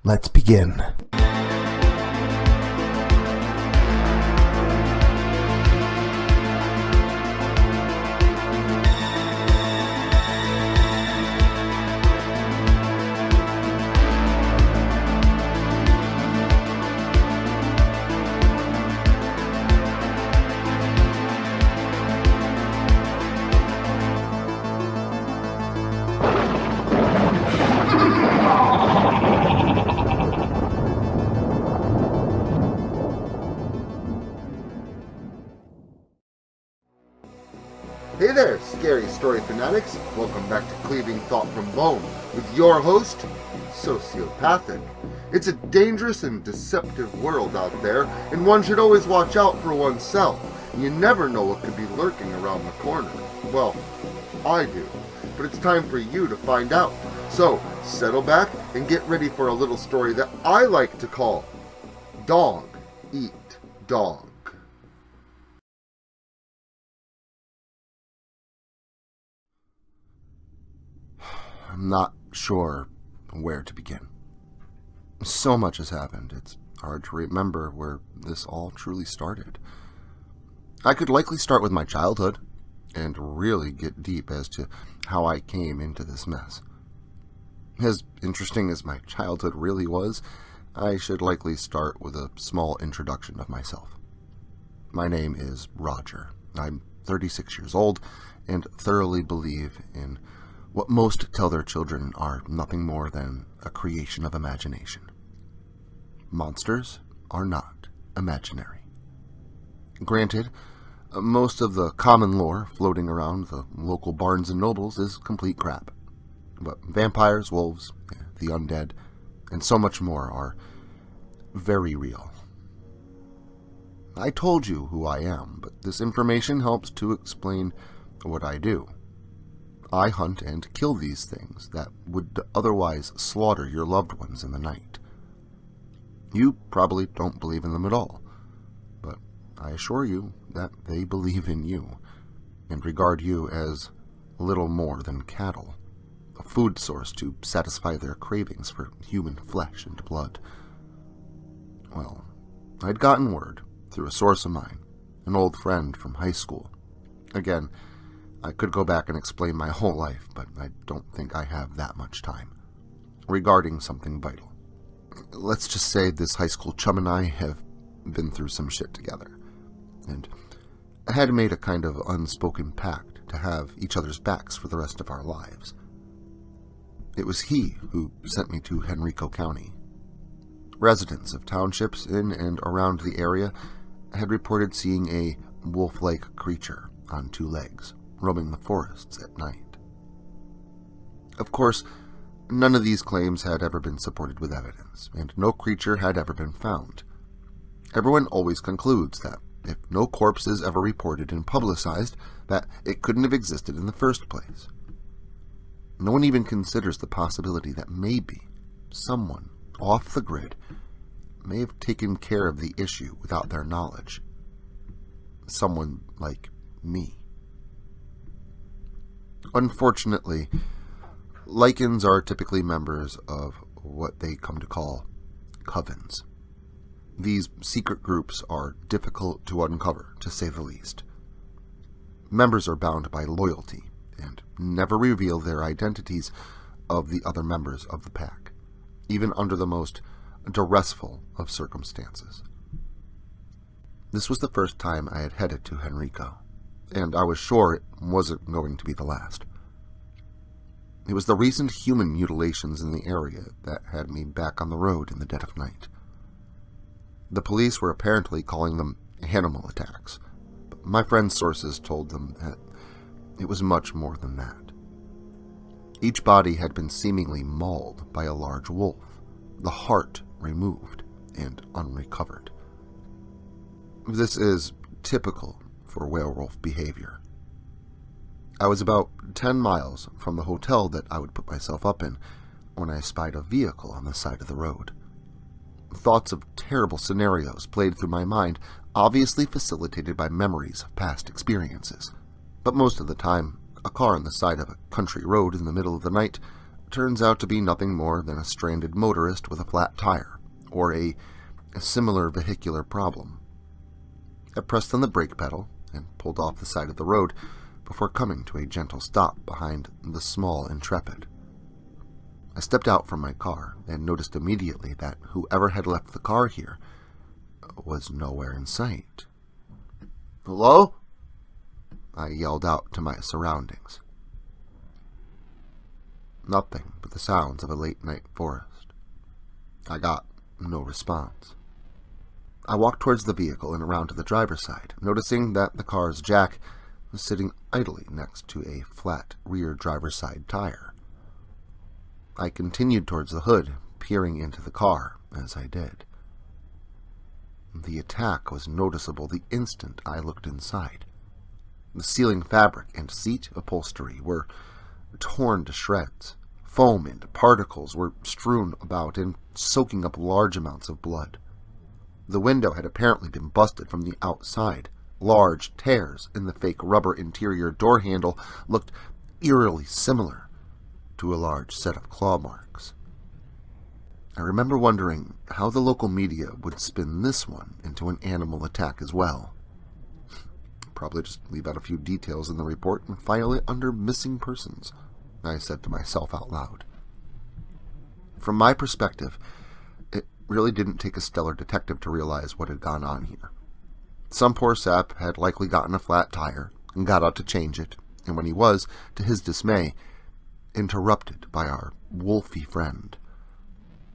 Let's begin. Hey there, scary story fanatics. Welcome back to Cleaving Thought from Bone with your host, Sociopathic. It's a dangerous and deceptive world out there, and one should always watch out for oneself. You never know what could be lurking around the corner. Well, I do, but it's time for you to find out. So, settle back and get ready for a little story that I like to call Dog Eat Dog. I'm not sure where to begin. So much has happened, it's hard to remember where this all truly started. I could likely start with my childhood, and really get deep as to how I came into this mess. As interesting as my childhood really was, I should likely start with a small introduction of myself. My name is Roger. I'm 36 years old, and thoroughly believe in what most tell their children are nothing more than a creation of imagination. Monsters are not imaginary. Granted, most of the common lore floating around the local Barnes and Nobles is complete crap. But vampires, wolves, the undead, and so much more are very real. I told you who I am, but this information helps to explain what I do. I hunt and kill these things that would otherwise slaughter your loved ones in the night. You probably don't believe in them at all, but I assure you that they believe in you, and regard you as little more than cattle, a food source to satisfy their cravings for human flesh and blood. Well, I'd gotten word, through a source of mine, an old friend from high school. Again, I could go back and explain my whole life, but I don't think I have that much time. Regarding something vital. Let's just say this high school chum and I have been through some shit together, and had made a kind of unspoken pact to have each other's backs for the rest of our lives. It was he who sent me to Henrico County. Residents of townships in and around the area had reported seeing a wolf-like creature on two legs, roaming the forests at night. Of course, none of these claims had ever been supported with evidence, and no creature had ever been found. Everyone always concludes that if no corpse is ever reported and publicized, that it couldn't have existed in the first place. No one even considers the possibility that maybe someone off the grid may have taken care of the issue without their knowledge. Someone like me. Unfortunately, Lycans are typically members of what they come to call covens. These secret groups are difficult to uncover, to say the least. Members are bound by loyalty and never reveal their identities of the other members of the pack, even under the most duressful of circumstances. This was the first time I had headed to Henrico, and I was sure it wasn't going to be the last. It was the recent human mutilations in the area that had me back on the road in the dead of night. The police were apparently calling them animal attacks, but my friend's sources told them that it was much more than that. Each body had been seemingly mauled by a large wolf, the heart removed and unrecovered. This is typical for werewolf behavior. I was about 10 miles from the hotel that I would put myself up in when I spied a vehicle on the side of the road. Thoughts of terrible scenarios played through my mind, obviously facilitated by memories of past experiences. But most of the time, a car on the side of a country road in the middle of the night turns out to be nothing more than a stranded motorist with a flat tire, or a similar vehicular problem. I pressed on the brake pedal and pulled off the side of the road before coming to a gentle stop behind the small Intrepid. I stepped out from my car and noticed immediately that whoever had left the car here was nowhere in sight. "Hello?" I yelled out to my surroundings. Nothing but the sounds of a late-night forest. I got no response. I walked towards the vehicle and around to the driver's side, noticing that the car's jack was sitting idly next to a flat rear driver's side tire. I continued towards the hood, peering into the car as I did. The attack was noticeable the instant I looked inside. The ceiling fabric and seat upholstery were torn to shreds. Foam and particles were strewn about and soaking up large amounts of blood. The window had apparently been busted from the outside. Large tears in the fake rubber interior door handle looked eerily similar to a large set of claw marks. I remember wondering how the local media would spin this one into an animal attack as well. Probably just leave out a few details in the report and file it under missing persons, I said to myself out loud. From my perspective, it really didn't take a stellar detective to realize what had gone on here. Some poor sap had likely gotten a flat tire and got out to change it, and when he was, to his dismay, interrupted by our wolfy friend.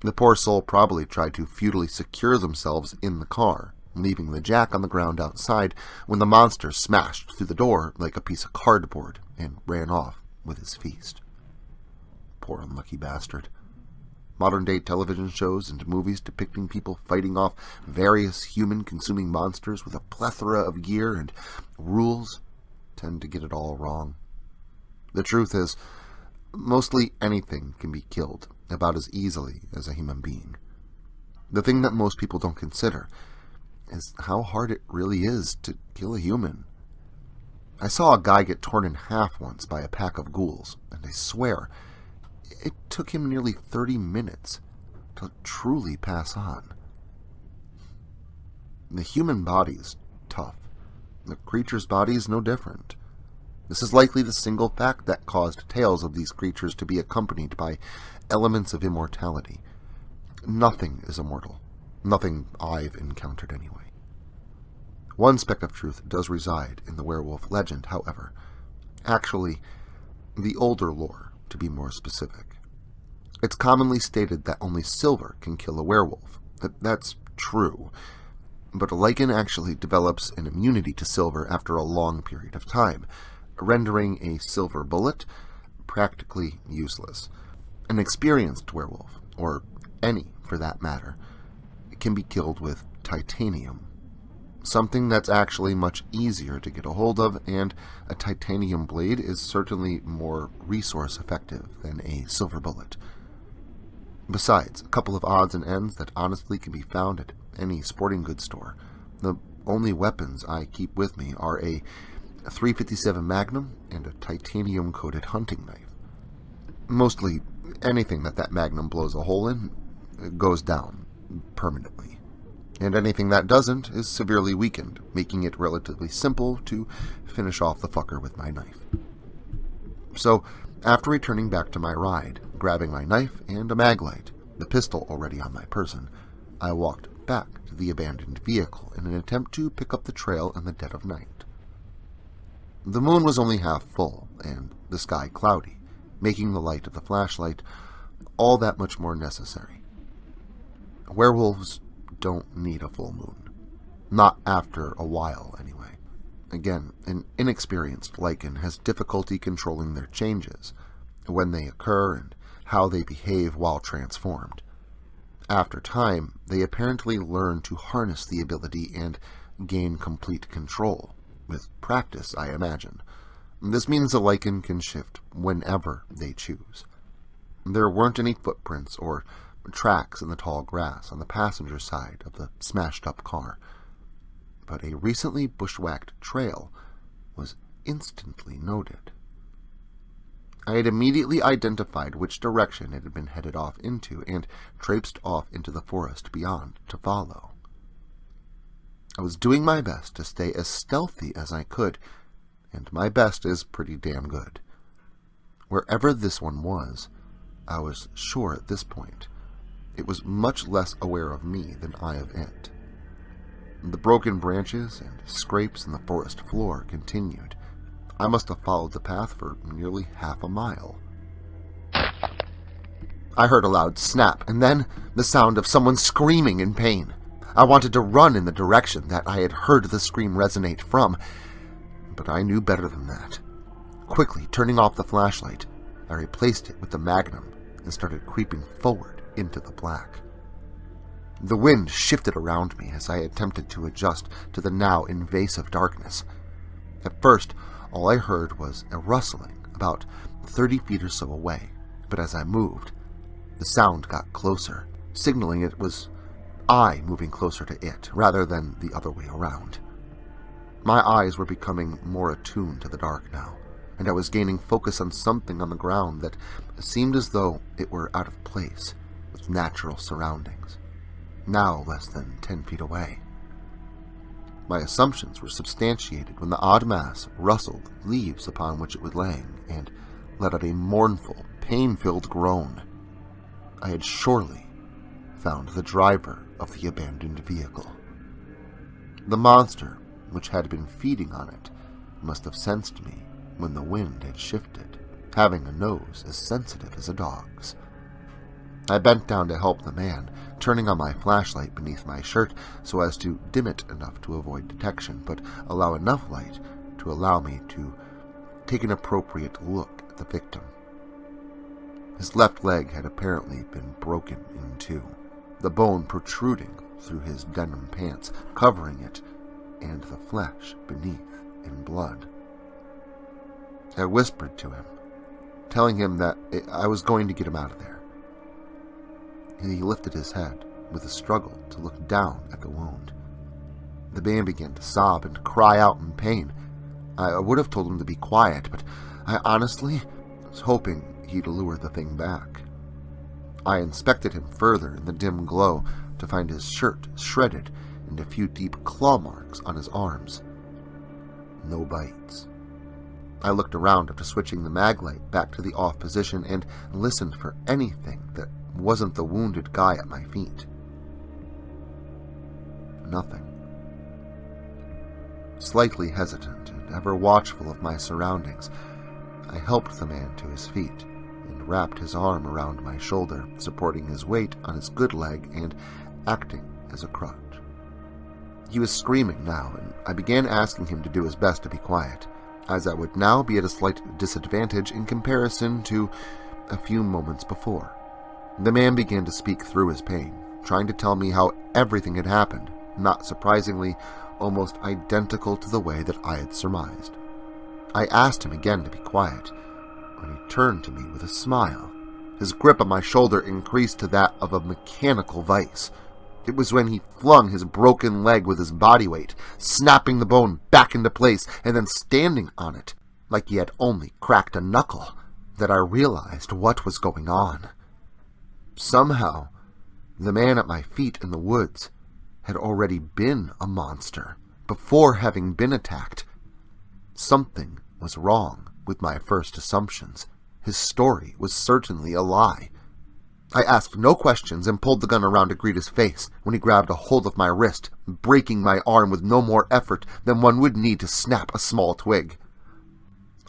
The poor soul probably tried to futilely secure themselves in the car, leaving the jack on the ground outside when the monster smashed through the door like a piece of cardboard and ran off with his feast. Poor unlucky bastard. Modern-day television shows and movies depicting people fighting off various human-consuming monsters with a plethora of gear and rules tend to get it all wrong. The truth is, mostly anything can be killed about as easily as a human being. The thing that most people don't consider is how hard it really is to kill a human. I saw a guy get torn in half once by a pack of ghouls, and I swear it took him nearly 30 minutes to truly pass on. The human body is tough. The creature's body is no different. This is likely the single fact that caused tales of these creatures to be accompanied by elements of immortality. Nothing is immortal. Nothing I've encountered anyway. One speck of truth does reside in the werewolf legend, however. Actually, the older lore, to be more specific. It's commonly stated that only silver can kill a werewolf. That's true. But a lichen actually develops an immunity to silver after a long period of time, rendering a silver bullet practically useless. An experienced werewolf, or any for that matter, can be killed with titanium, something that's actually much easier to get a hold of, and a titanium blade is certainly more resource effective than a silver bullet. Besides, a couple of odds and ends that honestly can be found at any sporting goods store. The only weapons I keep with me are a .357 Magnum and a titanium-coated hunting knife. Mostly anything that Magnum blows a hole in goes down permanently, and anything that doesn't is severely weakened, making it relatively simple to finish off the fucker with my knife. So, after returning back to my ride, grabbing my knife and a maglite, the pistol already on my person, I walked back to the abandoned vehicle in an attempt to pick up the trail in the dead of night. The moon was only half full, and the sky cloudy, making the light of the flashlight all that much more necessary. Werewolves don't need a full moon. Not after a while, anyway. Again, an inexperienced lichen has difficulty controlling their changes, when they occur and how they behave while transformed. After time, they apparently learn to harness the ability and gain complete control. With practice, I imagine. This means a lichen can shift whenever they choose. There weren't any footprints or tracks in the tall grass on the passenger side of the smashed-up car, but a recently bushwhacked trail was instantly noted. I had immediately identified which direction it had been headed off into and traipsed off into the forest beyond to follow. I was doing my best to stay as stealthy as I could, and my best is pretty damn good. Wherever this one was, I was sure at this point it was much less aware of me than I of it. The broken branches and scrapes in the forest floor continued. I must have followed the path for nearly half a mile. I heard a loud snap, and then the sound of someone screaming in pain. I wanted to run in the direction that I had heard the scream resonate from, but I knew better than that. Quickly turning off the flashlight, I replaced it with the Magnum and started creeping forward into the black. The wind shifted around me as I attempted to adjust to the now invasive darkness. At first, all I heard was a rustling about 30 feet or so away, but as I moved, the sound got closer, signaling it was I moving closer to it, rather than the other way around. My eyes were becoming more attuned to the dark now, and I was gaining focus on something on the ground that seemed as though it were out of place with natural surroundings, now less than 10 feet away. My assumptions were substantiated when the odd mass rustled leaves upon which it was laying and let out a mournful, pain-filled groan. I had surely found the driver of the abandoned vehicle. The monster, which had been feeding on it, must have sensed me when the wind had shifted, having a nose as sensitive as a dog's. I bent down to help the man, turning on my flashlight beneath my shirt so as to dim it enough to avoid detection, but allow enough light to allow me to take an appropriate look at the victim. His left leg had apparently been broken in two, the bone protruding through his denim pants, covering it, and the flesh beneath in blood. I whispered to him, telling him that I was going to get him out of there. He lifted his head with a struggle to look down at the wound. The man began to sob and cry out in pain. I would have told him to be quiet, but I honestly was hoping he'd lure the thing back. I inspected him further in the dim glow to find his shirt shredded and a few deep claw marks on his arms. No bites. I looked around after switching the mag light back to the off position and listened for anything that wasn't the wounded guy at my feet. Nothing. Slightly hesitant and ever watchful of my surroundings, I helped the man to his feet and wrapped his arm around my shoulder, supporting his weight on his good leg and acting as a crutch. He was screaming now, and I began asking him to do his best to be quiet, as I would now be at a slight disadvantage in comparison to a few moments before. The man began to speak through his pain, trying to tell me how everything had happened, not surprisingly, almost identical to the way that I had surmised. I asked him again to be quiet, when he turned to me with a smile. His grip on my shoulder increased to that of a mechanical vice. It was when he flung his broken leg with his body weight, snapping the bone back into place and then standing on it, like he had only cracked a knuckle, that I realized what was going on. Somehow, the man at my feet in the woods had already been a monster before having been attacked. Something was wrong with my first assumptions. His story was certainly a lie. I asked no questions and pulled the gun around to greet his face when he grabbed a hold of my wrist, breaking my arm with no more effort than one would need to snap a small twig.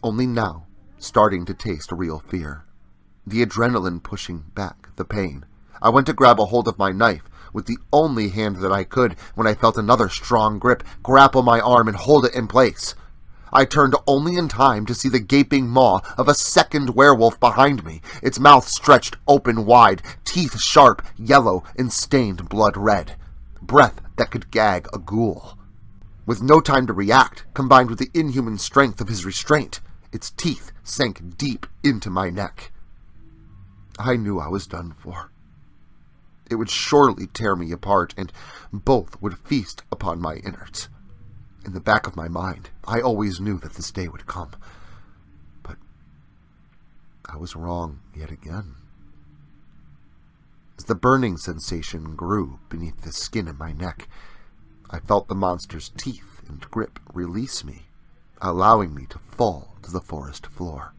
Only now, starting to taste real fear. The adrenaline pushing back the pain. I went to grab a hold of my knife with the only hand that I could when I felt another strong grip grapple my arm and hold it in place. I turned only in time to see the gaping maw of a second werewolf behind me, its mouth stretched open wide, teeth sharp, yellow, and stained blood red. Breath that could gag a ghoul. With no time to react, combined with the inhuman strength of his restraint, its teeth sank deep into my neck. I knew I was done for. It would surely tear me apart, and both would feast upon my innards. In the back of my mind, I always knew that this day would come. But I was wrong yet again. As the burning sensation grew beneath the skin in my neck, I felt the monster's teeth and grip release me, allowing me to fall to the forest floor.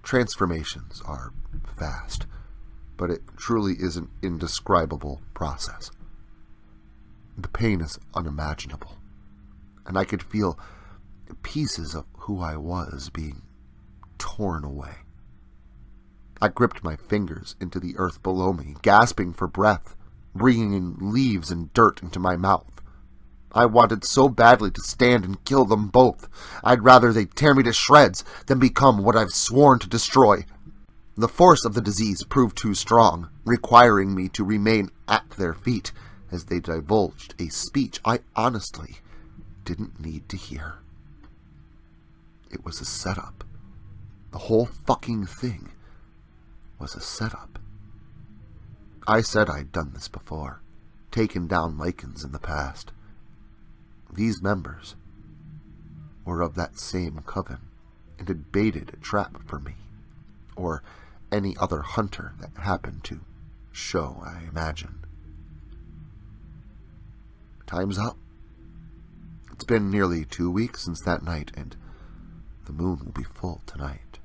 Transformations are fast, but it truly is an indescribable process. The pain is unimaginable, and I could feel pieces of who I was being torn away. I gripped my fingers into the earth below me, gasping for breath, bringing in leaves and dirt into my mouth. I wanted so badly to stand and kill them both. I'd rather they tear me to shreds than become what I've sworn to destroy. The force of the disease proved too strong, requiring me to remain at their feet as they divulged a speech I honestly didn't need to hear. It was a setup. The whole fucking thing was a setup. I said I'd done this before, taken down Lycans in the past. These members were of that same coven and had baited a trap for me, or any other hunter that happened to show, I imagine. Time's up. It's been nearly 2 weeks since that night, and the moon will be full tonight.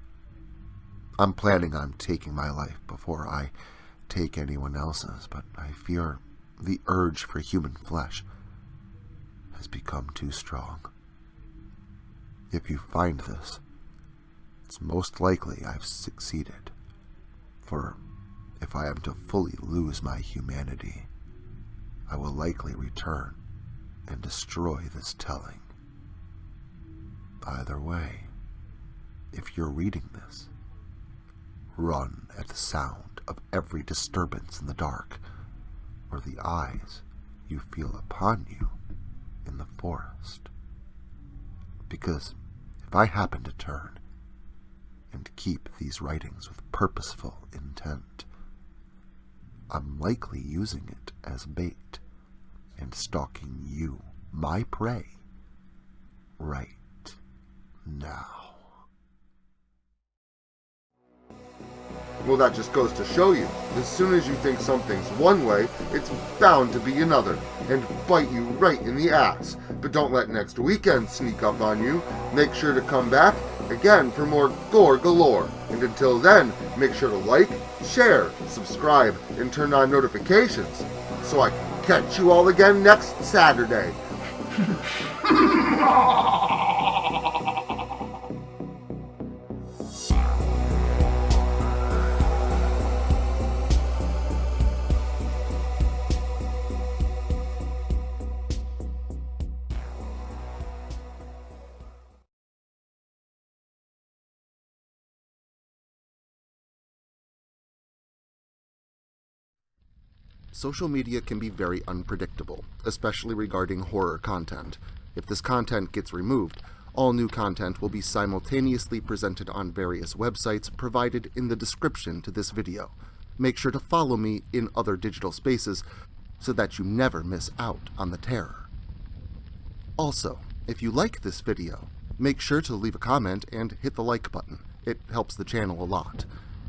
I'm planning on taking my life before I take anyone else's, but I fear the urge for human flesh has become too strong. If you find this, it's most likely I've succeeded, for if I am to fully lose my humanity, I will likely return and destroy this telling. Either way, if you're reading this, run at the sound of every disturbance in the dark, or the eyes you feel upon you in the forest. Because if I happen to turn and keep these writings with purposeful intent, I'm likely using it as bait and stalking you, my prey, right now. Well, that just goes to show you, as soon as you think something's one way, it's bound to be another, and bite you right in the ass. But don't let next weekend sneak up on you. Make sure to come back again for more gore galore. And until then, make sure to like, share, subscribe, and turn on notifications, so I can catch you all again next Saturday. Social media can be very unpredictable, especially regarding horror content. If this content gets removed, all new content will be simultaneously presented on various websites provided in the description to this video. Make sure to follow me in other digital spaces so that you never miss out on the terror. Also, if you like this video, make sure to leave a comment and hit the like button. It helps the channel a lot.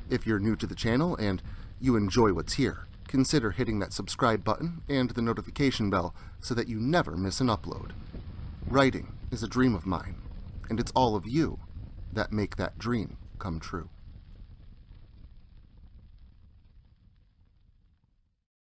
If you're new to the channel and you enjoy what's here, consider hitting that subscribe button and the notification bell so that you never miss an upload. Writing is a dream of mine, and it's all of you that make that dream come true.